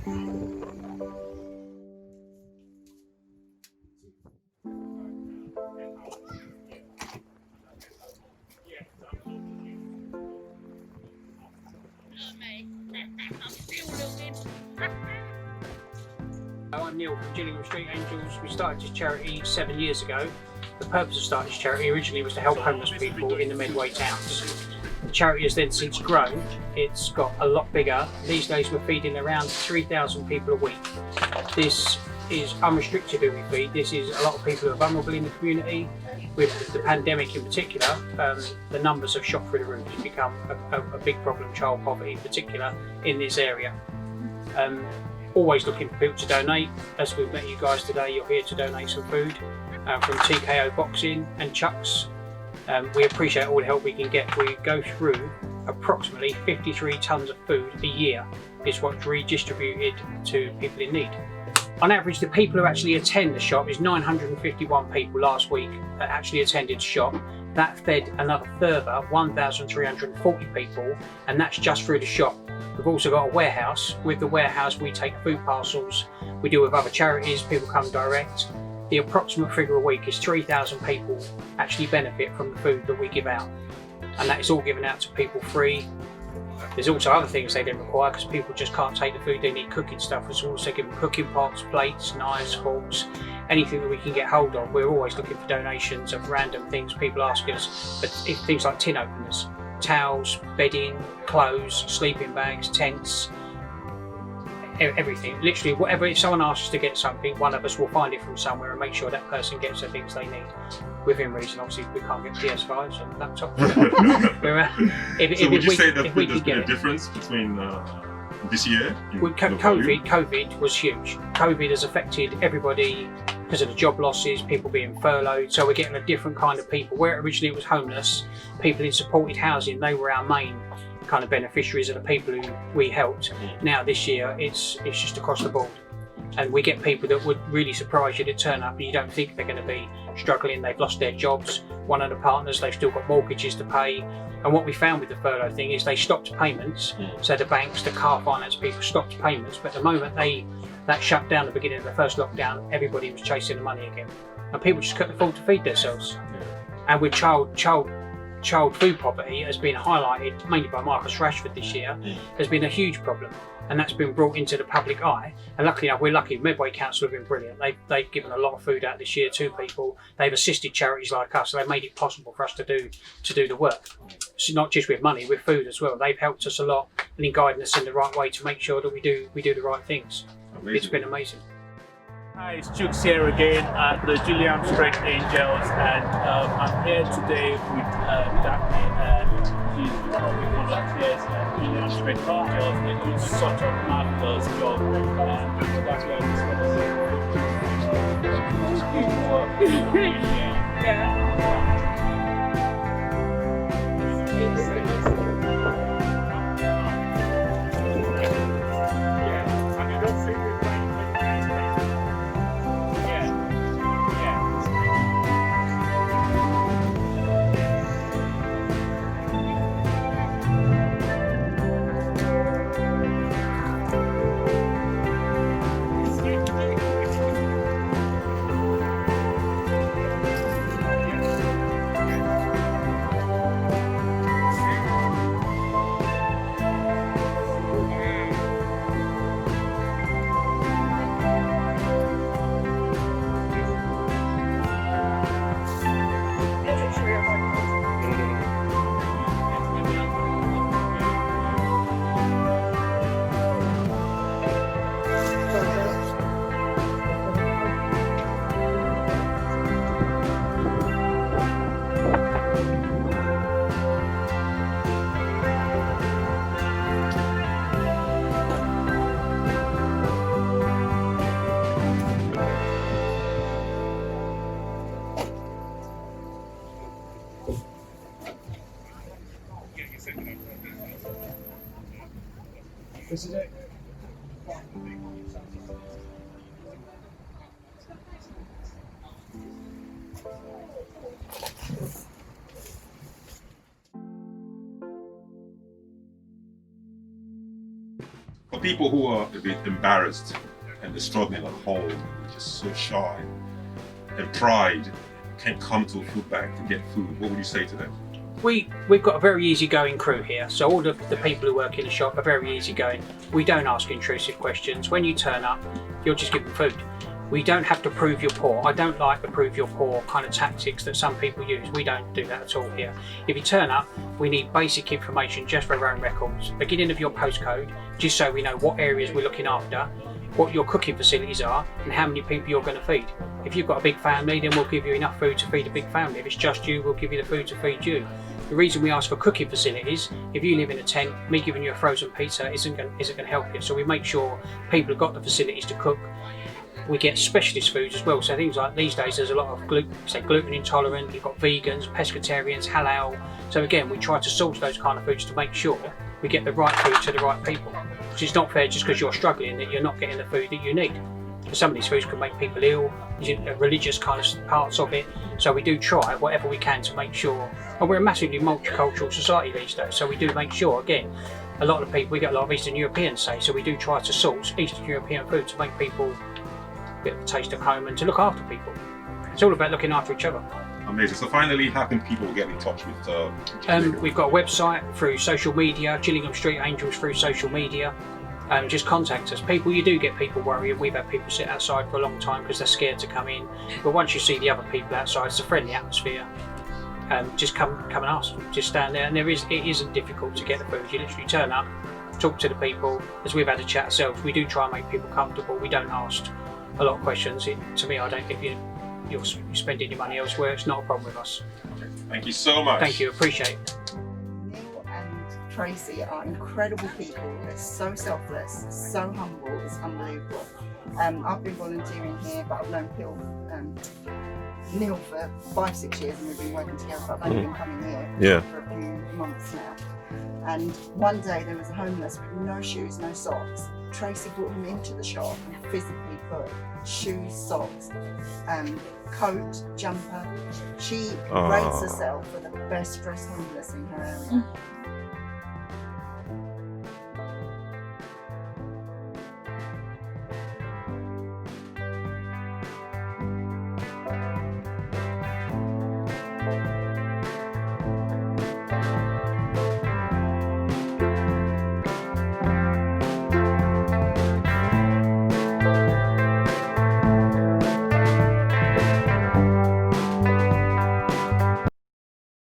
I'm Neil from Gillingham Street Angels. We started this charity 7 years ago. The purpose of starting this charity originally was to help homeless people in the Medway towns. The charity has then since grown. It's got a lot bigger. These days we're feeding around 3,000 people a week. This is unrestricted who we feed. This is a lot of people who are vulnerable in the community. With the pandemic in particular, the numbers have shot through the roof. It's become a big problem, child poverty in particular, in this area. Always looking for people to donate. As we've met you guys today, you're here to donate some food from TKO Boxing and Chucks. We appreciate all the help we can get. We go through approximately 53 tonnes of food a year. Is what's redistributed to people in need. On average, the people who actually attend the shop is 951 people last week that actually attended the shop. That fed another further 1,340 people, and that's just through the shop. We've also got a warehouse. With the warehouse, we take food parcels. We deal with other charities, people come direct. The approximate figure a week is 3,000 people actually benefit from the food that we give out. And that is all given out to people free. There's also other things they don't require because people just can't take the food, they need cooking stuff. So we also give them cooking pots, plates, knives, forks, anything that we can get hold of. We're always looking for donations of random things people ask us, but things like tin openers, towels, bedding, clothes, sleeping bags, tents, everything. Literally whatever, if someone asks us to get something, one of us will find it from somewhere and make sure that person gets the things they need. Within reason, obviously we can't get PS5s and laptops. So would you say that there's been a difference between this year? COVID was huge. COVID has affected everybody because of the job losses, people being furloughed, so we're getting a different kind of people. Where originally it was homeless, people in supported housing, they were our main kind of beneficiaries of the people who we helped. Now this year it's just across the board, and we get people that would really surprise you to turn up and you don't think they're going to be struggling. They've lost their jobs, one of the partners, they've still got mortgages to pay, and what we found with the furlough thing is they stopped payments. So the banks, the car finance people stopped payments, but the moment that shut down, the beginning of the first lockdown, everybody was chasing the money again, and people just couldn't afford to feed themselves. And with child food poverty has been highlighted mainly by Marcus Rashford this year, has been a huge problem, and that's been brought into the public eye. And luckily enough, we're lucky. Medway Council have been brilliant. They've given a lot of food out this year to people. They've assisted charities like us, so they've made it possible for us to do the work. So not just with money, with food as well. They've helped us a lot and in guiding us in the right way to make sure that we do the right things. Amazing. It's been amazing. Hi, it's Chooks here again at the Gillingham Street Angels, and I'm here today with Daphne, and she's one of the volunteers at Gillingham Street Angels. They do such a marvelous job, and that's why I just want to say yeah. This is it. For people who are a bit embarrassed and they're struggling at home, they're just so shy, and pride can't come to a food bank to get food, what would you say to them? We've got a very easygoing crew here, so all of the people who work in the shop are very easygoing. We don't ask intrusive questions. When you turn up, you're just given food. We don't have to prove you're poor. I don't like the prove you're poor kind of tactics that some people use. We don't do that at all here. If you turn up, we need basic information just for our own records. Beginning of your postcode, just so we know what areas we're looking after, what your cooking facilities are, and how many people you're going to feed. If you've got a big family, then we'll give you enough food to feed a big family. If it's just you, we'll give you the food to feed you. The reason we ask for cooking facilities, if you live in a tent, me giving you a frozen pizza isn't going to help you. So we make sure people have got the facilities to cook. We get specialist foods as well. So things like these days, there's a lot of gluten intolerant. You've got vegans, pescatarians, halal. So again, we try to source those kind of foods to make sure we get the right food to the right people. Which is not fair just because you're struggling that you're not getting the food that you need. Some of these foods can make people ill, religious kind of parts of it. So we do try whatever we can to make sure, and we're a massively multicultural society these days, so we do make sure, again, a lot of people, we get a lot of Eastern Europeans say, so we do try to source Eastern European food to make people get a taste of home and to look after people. It's all about looking after each other. Amazing. So finally, how can people get in touch with we've got a website through social media, Gillingham Street Angels through social media. Just contact us. People, you do get people worrying. We've had people sit outside for a long time because they're scared to come in. But once you see the other people outside, it's a friendly atmosphere. Just come and ask. Just stand there, and it isn't difficult to get the food. You literally turn up, talk to the people. As we've had a chat ourselves, we do try and make people comfortable. We don't ask a lot of questions. To me, I don't think you're spending your money elsewhere. It's not a problem with us. Okay. Thank you so much. Thank you. Appreciate it. Tracy are incredible people. They're so selfless, so humble. It's unbelievable. I've been volunteering here, but I've known Neil for 5-6 years, and we've been working together. But I've only been coming here for a few months now. And one day there was a homeless with no shoes, no socks. Tracy brought him into the shop and physically put shoes, socks, coat, jumper. She rates herself for the best dressed homeless in her area.